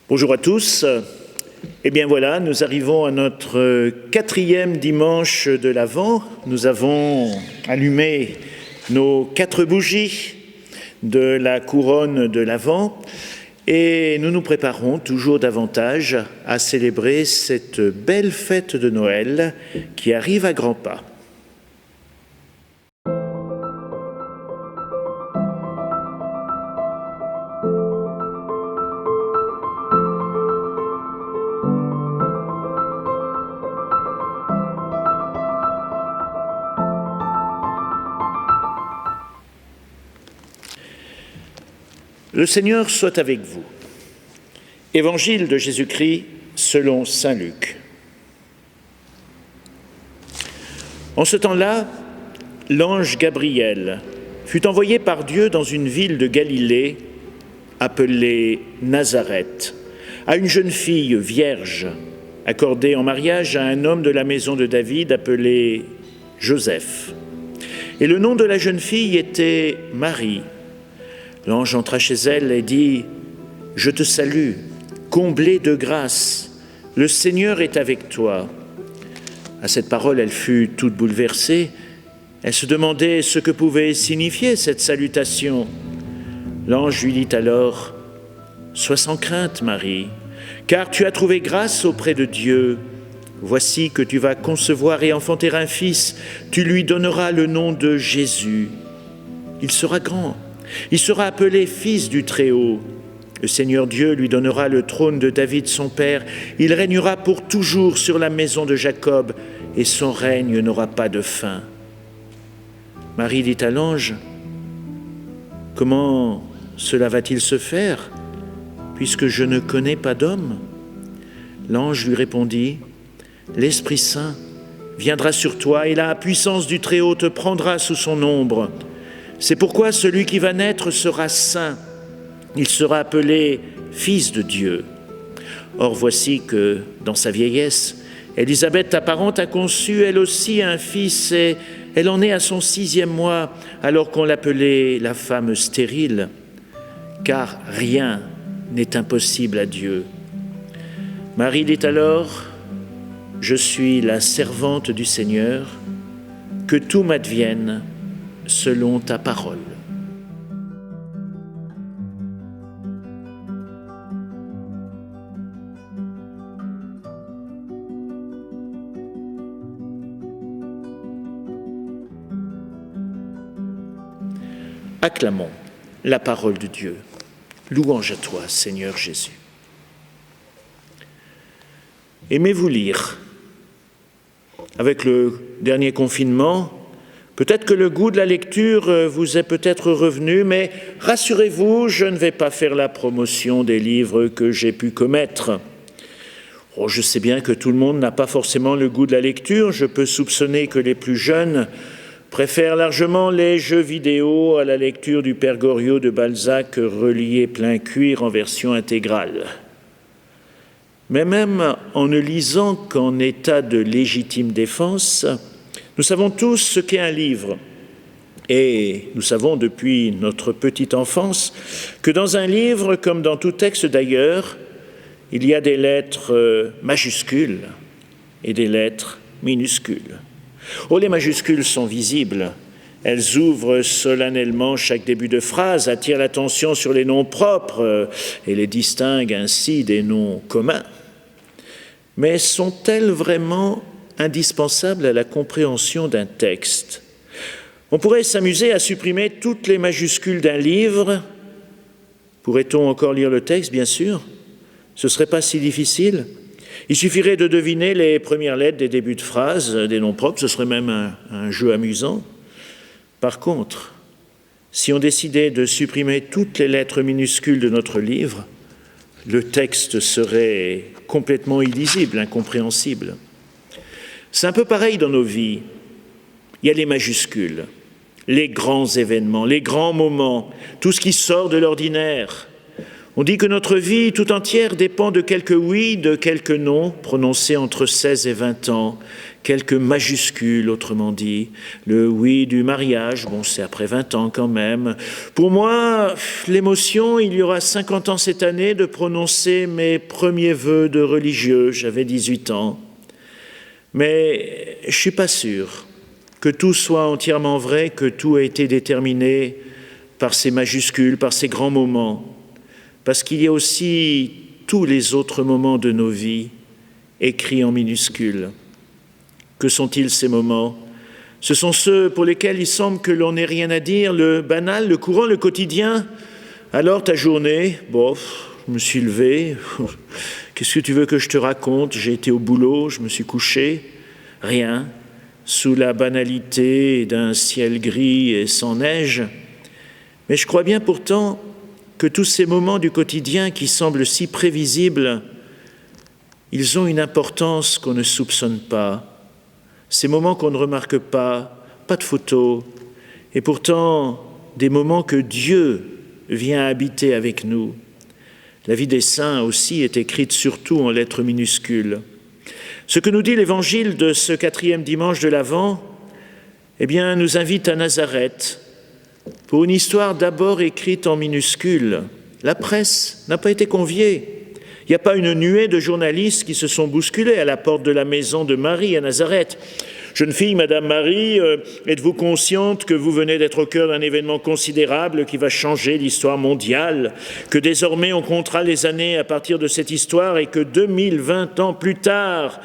Bonjour à tous. Eh bien voilà, nous arrivons à notre 4e dimanche de l'Avent. Nous avons allumé nos 4 bougies de la couronne de l'Avent et nous nous préparons toujours davantage à célébrer cette belle fête de Noël qui arrive à grands pas. Le Seigneur soit avec vous. Évangile de Jésus-Christ selon saint Luc. En ce temps-là, l'ange Gabriel fut envoyé par Dieu dans une ville de Galilée appelée Nazareth, à une jeune fille vierge, accordée en mariage à un homme de la maison de David appelé Joseph. Et le nom de la jeune fille était Marie. L'ange entra chez elle et dit « Je te salue, comblée de grâce, le Seigneur est avec toi. » À cette parole, elle fut toute bouleversée. Elle se demandait ce que pouvait signifier cette salutation. L'ange lui dit alors « Sois sans crainte, Marie, car tu as trouvé grâce auprès de Dieu. Voici que tu vas concevoir et enfanter un fils. Tu lui donneras le nom de Jésus. Il sera grand. Il sera appelé Fils du Très-Haut. Le Seigneur Dieu lui donnera le trône de David son père. Il régnera pour toujours sur la maison de Jacob, et son règne n'aura pas de fin. » Marie dit à l'ange, « Comment cela va-t-il se faire, puisque je ne connais pas d'homme ?» L'ange lui répondit, « L'Esprit Saint viendra sur toi, et la puissance du Très-Haut te prendra sous son ombre. C'est pourquoi celui qui va naître sera saint. Il sera appelé Fils de Dieu. Or voici que, dans sa vieillesse, Élisabeth, ta parente, a conçu elle aussi un fils, et elle en est à son 6e mois, alors qu'on l'appelait la femme stérile, car rien n'est impossible à Dieu. » Marie dit alors, « Je suis la servante du Seigneur, que tout m'advienne selon ta parole. » Acclamons la parole de Dieu. Louange à toi, Seigneur Jésus. Aimez-vous lire? Avec le dernier confinement, peut-être que le goût de la lecture vous est peut-être revenu, mais rassurez-vous, je ne vais pas faire la promotion des livres que j'ai pu commettre. Oh, je sais bien que tout le monde n'a pas forcément le goût de la lecture. Je peux soupçonner que les plus jeunes préfèrent largement les jeux vidéo à la lecture du Père Goriot de Balzac relié plein cuir en version intégrale. Mais même en ne lisant qu'en état de légitime défense, nous savons tous ce qu'est un livre. Et nous savons depuis notre petite enfance que dans un livre, comme dans tout texte d'ailleurs, il y a des lettres majuscules et des lettres minuscules. Oh, les majuscules sont visibles. Elles ouvrent solennellement chaque début de phrase, attirent l'attention sur les noms propres et les distinguent ainsi des noms communs. Mais sont-elles vraiment indispensables à la compréhension d'un texte? On pourrait s'amuser à supprimer toutes les majuscules d'un livre. Pourrait-on encore lire le texte, bien sûr? Ce ne serait pas si difficile. Il suffirait de deviner les premières lettres des débuts de phrases, des noms propres, ce serait même un jeu amusant. Par contre, si on décidait de supprimer toutes les lettres minuscules de notre livre, le texte serait complètement illisible, incompréhensible. C'est un peu pareil dans nos vies. Il y a les majuscules, les grands événements, les grands moments, tout ce qui sort de l'ordinaire. On dit que notre vie tout entière dépend de quelques oui, de quelques non, prononcés entre 16 et 20 ans, quelques majuscules, autrement dit. Le oui du mariage, bon, c'est après 20 ans quand même. Pour moi, l'émotion, il y aura 50 ans cette année de prononcer mes premiers vœux de religieux, j'avais 18 ans. Mais je ne suis pas sûr que tout soit entièrement vrai, que tout a été déterminé par ces majuscules, par ces grands moments. Parce qu'il y a aussi tous les autres moments de nos vies écrits en minuscules. Que sont-ils ces moments? Ce sont ceux pour lesquels il semble que l'on n'ait rien à dire, le banal, le courant, le quotidien. Alors ta journée, bof, je me suis levé, qu'est-ce que tu veux que je te raconte? J'ai été au boulot, je me suis couché, rien, sous la banalité d'un ciel gris et sans neige. Mais je crois bien pourtant que tous ces moments du quotidien qui semblent si prévisibles, ils ont une importance qu'on ne soupçonne pas. Ces moments qu'on ne remarque pas, pas de photos, et pourtant des moments que Dieu vient habiter avec nous. La vie des saints aussi est écrite surtout en lettres minuscules. Ce que nous dit l'évangile de ce 4e dimanche de l'Avent, eh bien, nous invite à Nazareth, pour une histoire d'abord écrite en minuscules. La presse n'a pas été conviée. Il n'y a pas une nuée de journalistes qui se sont bousculés à la porte de la maison de Marie à Nazareth. Jeune fille, Madame Marie, êtes-vous consciente que vous venez d'être au cœur d'un événement considérable qui va changer l'histoire mondiale, que désormais on comptera les années à partir de cette histoire et que 2020 ans plus tard,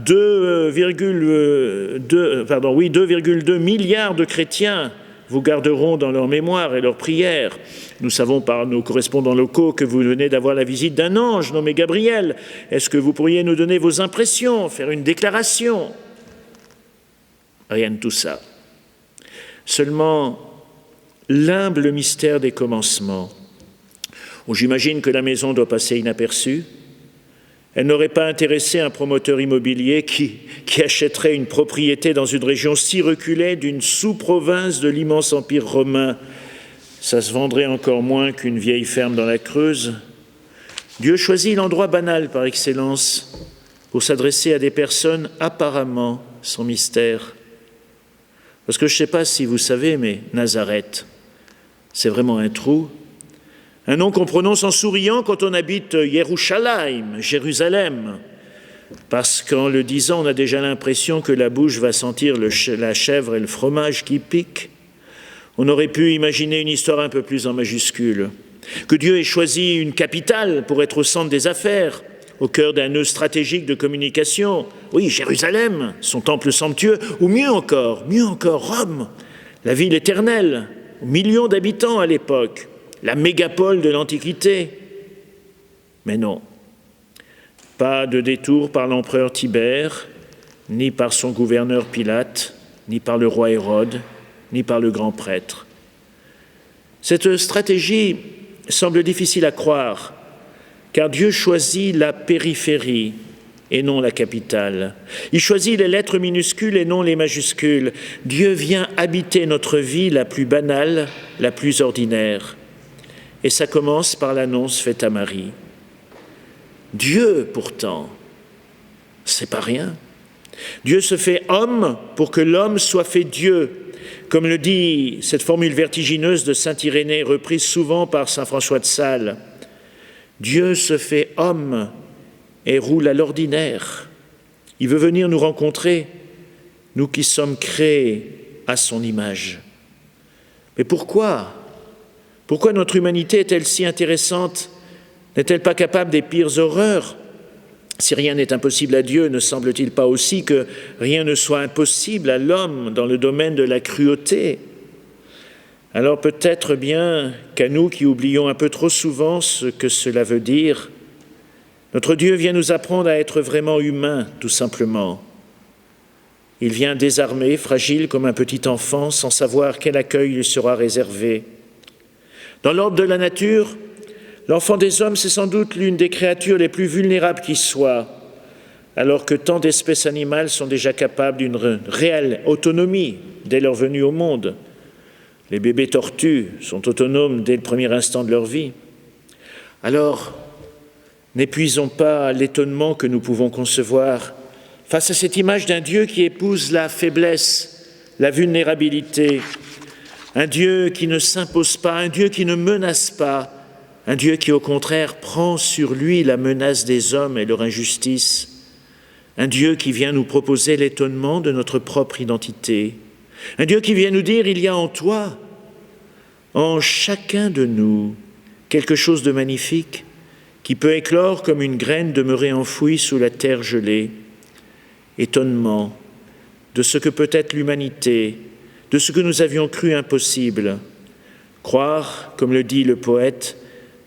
2,2 milliards de chrétiens vous garderont dans leur mémoire et leurs prières. Nous savons par nos correspondants locaux que vous venez d'avoir la visite d'un ange nommé Gabriel. Est-ce que vous pourriez nous donner vos impressions, faire une déclaration? Rien de tout ça. Seulement l'humble mystère des commencements. Oh, j'imagine que la maison doit passer inaperçue. Elle n'aurait pas intéressé un promoteur immobilier qui achèterait une propriété dans une région si reculée d'une sous-province de l'immense empire romain. Ça se vendrait encore moins qu'une vieille ferme dans la Creuse. Dieu choisit l'endroit banal par excellence pour s'adresser à des personnes apparemment sans mystère. Parce que je ne sais pas si vous savez, mais Nazareth, c'est vraiment un trou. Un nom qu'on prononce en souriant quand on habite Yerushalayim, Jérusalem. Parce qu'en le disant, on a déjà l'impression que la bouche va sentir la chèvre et le fromage qui piquent. On aurait pu imaginer une histoire un peu plus en majuscule. Que Dieu ait choisi une capitale pour être au centre des affaires, au cœur d'un nœud stratégique de communication. Oui, Jérusalem, son temple somptueux, ou mieux encore, Rome, la ville éternelle, aux millions d'habitants à l'époque. La mégapole de l'Antiquité. Mais non, pas de détour par l'empereur Tibère, ni par son gouverneur Pilate, ni par le roi Hérode, ni par le grand prêtre. Cette stratégie semble difficile à croire, car Dieu choisit la périphérie et non la capitale. Il choisit les lettres minuscules et non les majuscules. Dieu vient habiter notre vie la plus banale, la plus ordinaire. Et ça commence par l'annonce faite à Marie. Dieu, pourtant, c'est pas rien. Dieu se fait homme pour que l'homme soit fait Dieu. Comme le dit cette formule vertigineuse de saint Irénée, reprise souvent par saint François de Sales. Dieu se fait homme et roule à l'ordinaire. Il veut venir nous rencontrer, nous qui sommes créés à son image. Mais pourquoi? Pourquoi notre humanité est-elle si intéressante? N'est-elle pas capable des pires horreurs? Si rien n'est impossible à Dieu, ne semble-t-il pas aussi que rien ne soit impossible à l'homme dans le domaine de la cruauté? Alors peut-être bien qu'à nous qui oublions un peu trop souvent ce que cela veut dire, notre Dieu vient nous apprendre à être vraiment humains, tout simplement. Il vient désarmé, fragile comme un petit enfant, sans savoir quel accueil lui sera réservé. Dans l'ordre de la nature, l'enfant des hommes, c'est sans doute l'une des créatures les plus vulnérables qui soient, alors que tant d'espèces animales sont déjà capables d'une réelle autonomie dès leur venue au monde. Les bébés tortues sont autonomes dès le premier instant de leur vie. Alors, n'épuisons pas l'étonnement que nous pouvons concevoir face à cette image d'un Dieu qui épouse la faiblesse, la vulnérabilité, un Dieu qui ne s'impose pas, un Dieu qui ne menace pas, un Dieu qui au contraire prend sur lui la menace des hommes et leur injustice, un Dieu qui vient nous proposer l'étonnement de notre propre identité, un Dieu qui vient nous dire « il y a en toi, en chacun de nous, quelque chose de magnifique qui peut éclore comme une graine demeurée enfouie sous la terre gelée. » Étonnement de ce que peut être l'humanité, de ce que nous avions cru impossible. Croire, comme le dit le poète,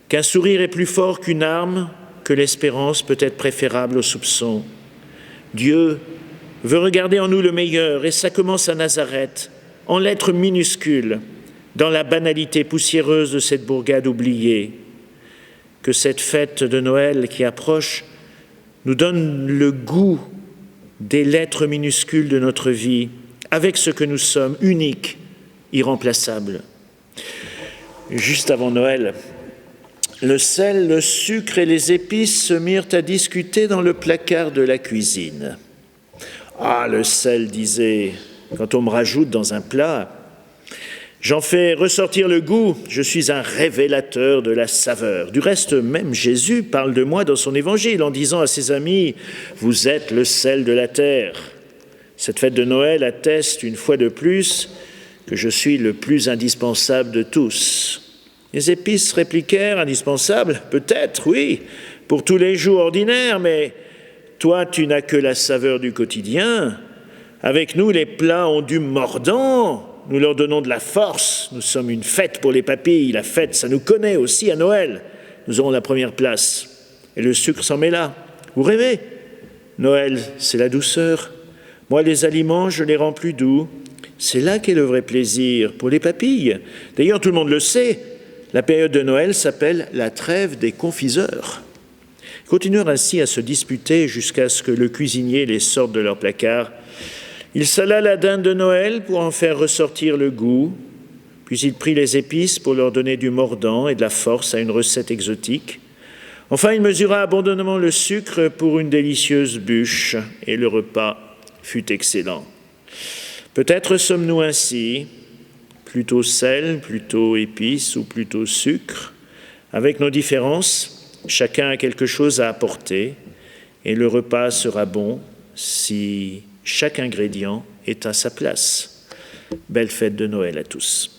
qu'un sourire est plus fort qu'une arme, que l'espérance peut être préférable au soupçon. Dieu veut regarder en nous le meilleur, et ça commence à Nazareth, en lettres minuscules, dans la banalité poussiéreuse de cette bourgade oubliée. Que cette fête de Noël qui approche nous donne le goût des lettres minuscules de notre vie, avec ce que nous sommes, uniques, irremplaçables. Juste avant Noël, le sel, le sucre et les épices se mirent à discuter dans le placard de la cuisine. « Ah, le sel, disait, quand on me rajoute dans un plat, j'en fais ressortir le goût, je suis un révélateur de la saveur. » Du reste, même Jésus parle de moi dans son évangile en disant à ses amis « Vous êtes le sel de la terre ». Cette fête de Noël atteste une fois de plus que je suis le plus indispensable de tous. Les épices répliquèrent « Indispensable ? Peut-être, oui, pour tous les jours ordinaires, mais toi, tu n'as que la saveur du quotidien. Avec nous, les plats ont du mordant. Nous leur donnons de la force. Nous sommes une fête pour les papilles. La fête, ça nous connaît aussi à Noël. Nous aurons la première place. Et le sucre s'en met là. Vous rêvez ? Noël, c'est la douceur. Moi, les aliments, je les rends plus doux. C'est là qu'est le vrai plaisir pour les papilles. D'ailleurs, tout le monde le sait. La période de Noël s'appelle la trêve des confiseurs. Ils continuèrent ainsi à se disputer jusqu'à ce que le cuisinier les sorte de leur placard. Il sala la dinde de Noël pour en faire ressortir le goût, puis il prit les épices pour leur donner du mordant et de la force à une recette exotique. Enfin, il mesura abondamment le sucre pour une délicieuse bûche, et le repas fut excellent. Peut-être sommes-nous ainsi, plutôt sel, plutôt épices ou plutôt sucre. Avec nos différences, chacun a quelque chose à apporter, et le repas sera bon si chaque ingrédient est à sa place. Belle fête de Noël à tous.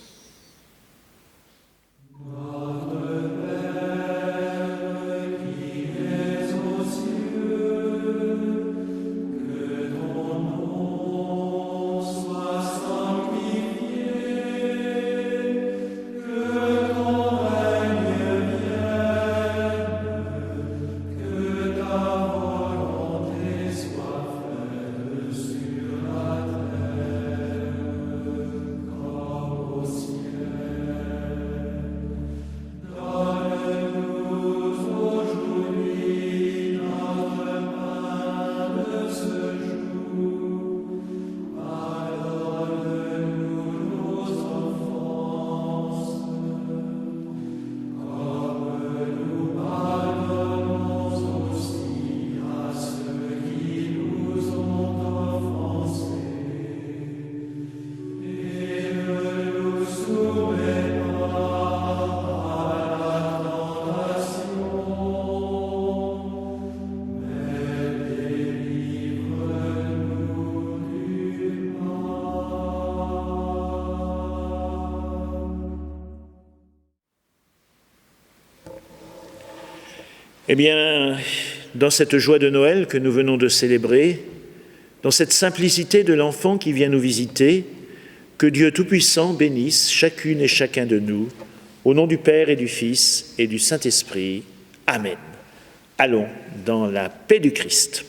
Eh bien, dans cette joie de Noël que nous venons de célébrer, dans cette simplicité de l'enfant qui vient nous visiter, que Dieu Tout-Puissant bénisse chacune et chacun de nous, au nom du Père et du Fils et du Saint-Esprit. Amen. Allons dans la paix du Christ.